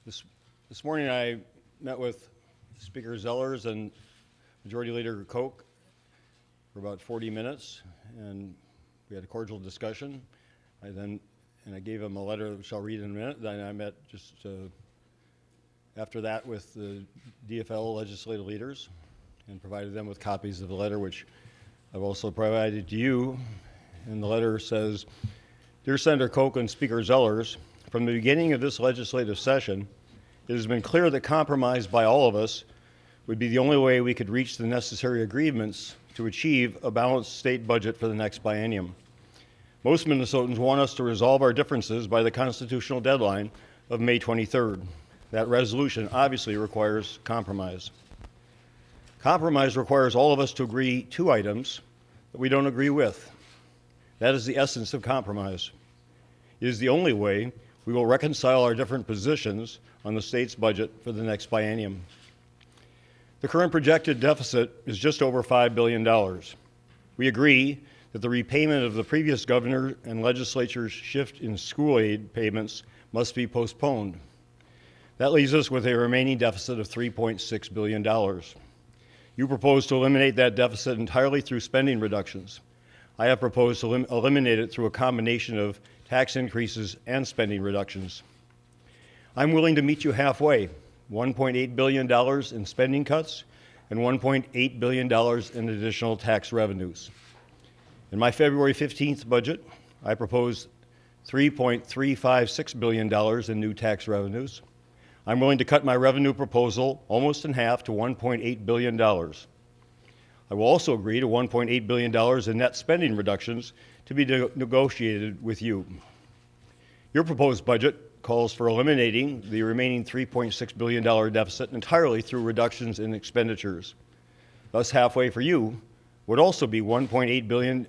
This morning I met with Speaker Zellers and Majority Leader Koch for about 40 minutes, and we had a cordial discussion. I gave him a letter which I'll read in a minute. Then I met just after that with the DFL legislative leaders and provided them with copies of the letter, which I've also provided to you. And the letter says, "Dear Senator Koch and Speaker Zellers, from the beginning of this legislative session, it has been clear that compromise by all of us would be the only way we could reach the necessary agreements to achieve a balanced state budget for the next biennium. Most Minnesotans want us to resolve our differences by the constitutional deadline of May 23rd. That resolution obviously requires compromise. Compromise requires all of us to agree two items that we don't agree with. That is the essence of compromise. It is the only way we will reconcile our different positions on the state's budget for the next biennium. The current projected deficit is just over $5 billion. We agree that the repayment of the previous governor and legislature's shift in school aid payments must be postponed. That leaves us with a remaining deficit of $3.6 billion. You propose to eliminate that deficit entirely through spending reductions. I have proposed to eliminate it through a combination of tax increases and spending reductions. I'm willing to meet you halfway, $1.8 billion in spending cuts and $1.8 billion in additional tax revenues. In my February 15th budget, I proposed $3.356 billion in new tax revenues. I'm willing to cut my revenue proposal almost in half to $1.8 billion. I will also agree to $1.8 billion in net spending reductions to be negotiated with you. Your proposed budget calls for eliminating the remaining $3.6 billion deficit entirely through reductions in expenditures. Thus, halfway for you would also be $1.8 billion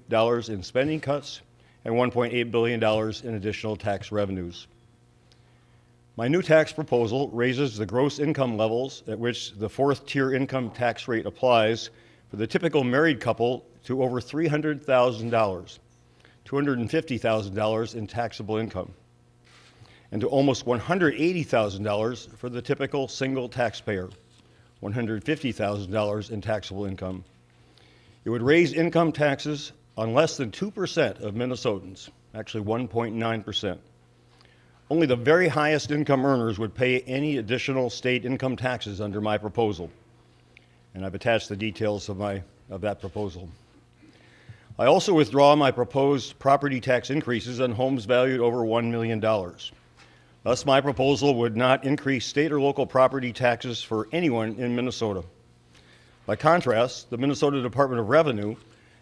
in spending cuts and $1.8 billion in additional tax revenues. My new tax proposal raises the gross income levels at which the fourth-tier income tax rate applies for the typical married couple to over $300,000, $250,000 in taxable income, and to almost $180,000 for the typical single taxpayer, $150,000 in taxable income. It would raise income taxes on less than 2% of Minnesotans, actually 1.9%. Only the very highest income earners would pay any additional state income taxes under my proposal, and I've attached the details of that proposal. I also withdraw my proposed property tax increases on homes valued over $1 million. Thus, my proposal would not increase state or local property taxes for anyone in Minnesota. By contrast, the Minnesota Department of Revenue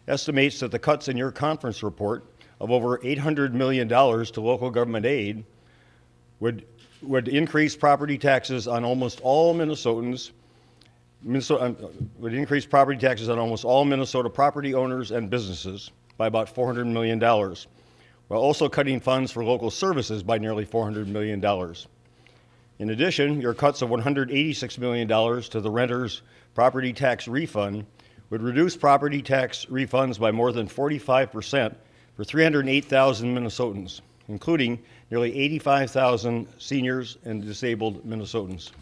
estimates that the cuts in your conference report of over $800 million to local government aid would increase property taxes on almost all Minnesota property owners and businesses by about $400 million, while also cutting funds for local services by nearly $400 million. In addition, your cuts of $186 million to the renter's property tax refund would reduce property tax refunds by more than 45% for 308,000 Minnesotans, including nearly 85,000 seniors and disabled Minnesotans.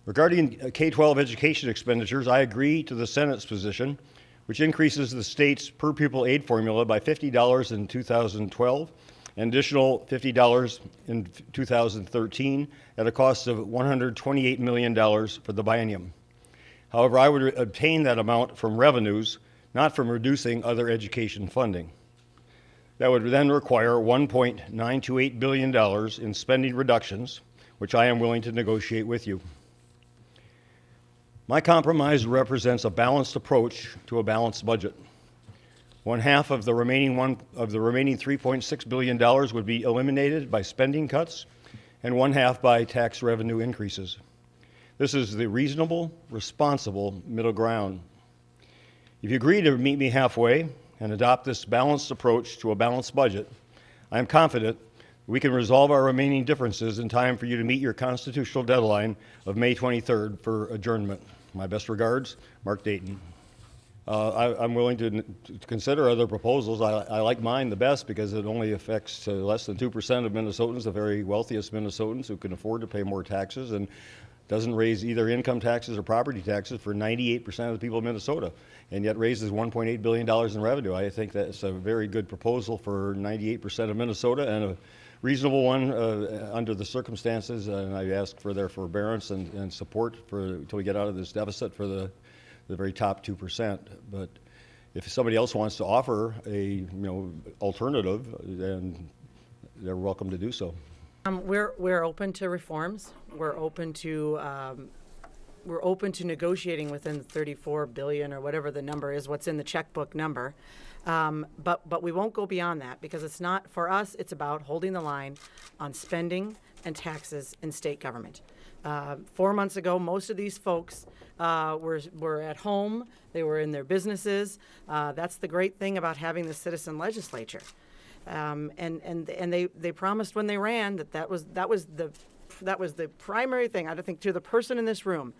Regarding K-12 education expenditures, I agree to the Senate's position, which increases the state's per-pupil aid formula by $50 in 2012 and additional $50 in 2013 at a cost of $128 million for the biennium. However, I would obtain that amount from revenues, not from reducing other education funding. That would then require $1.928 billion in spending reductions, which I am willing to negotiate with you. My compromise represents a balanced approach to a balanced budget. One half of the remaining $3.6 billion would be eliminated by spending cuts, and one half by tax revenue increases. This is the reasonable, responsible middle ground. If you agree to meet me halfway and adopt this balanced approach to a balanced budget, I am confident we can resolve our remaining differences in time for you to meet your constitutional deadline of May 23rd for adjournment. My best regards, Mark Dayton. I'm willing to consider other proposals. I like mine the best because it only affects less than 2% of Minnesotans, the very wealthiest Minnesotans who can afford to pay more taxes, and doesn't raise either income taxes or property taxes for 98% of the people of Minnesota, and yet raises $1.8 billion in revenue. I think that's a very good proposal for 98% of Minnesota, and a reasonable one under the circumstances, and I ask for their forbearance and support until we get out of this deficit for the very top 2%. But if somebody else wants to offer a alternative, then they're welcome to do so. We're open to reforms. We're open to negotiating within $34 billion or whatever the number is, what's in the checkbook number. But we won't go beyond that, because it's not, for us, it's about holding the line on spending and taxes in state government. 4 months ago, most of these folks were at home. They were in their businesses. That's the great thing about having the citizen legislature. And they promised when they ran that was the primary thing. I think to the person in this room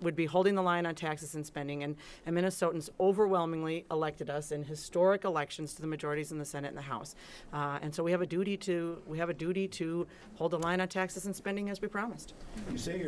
would be holding the line on taxes and spending, and Minnesotans overwhelmingly elected us in historic elections to the majorities in the Senate and the House, and so we have a duty to hold the line on taxes and spending as we promised. You say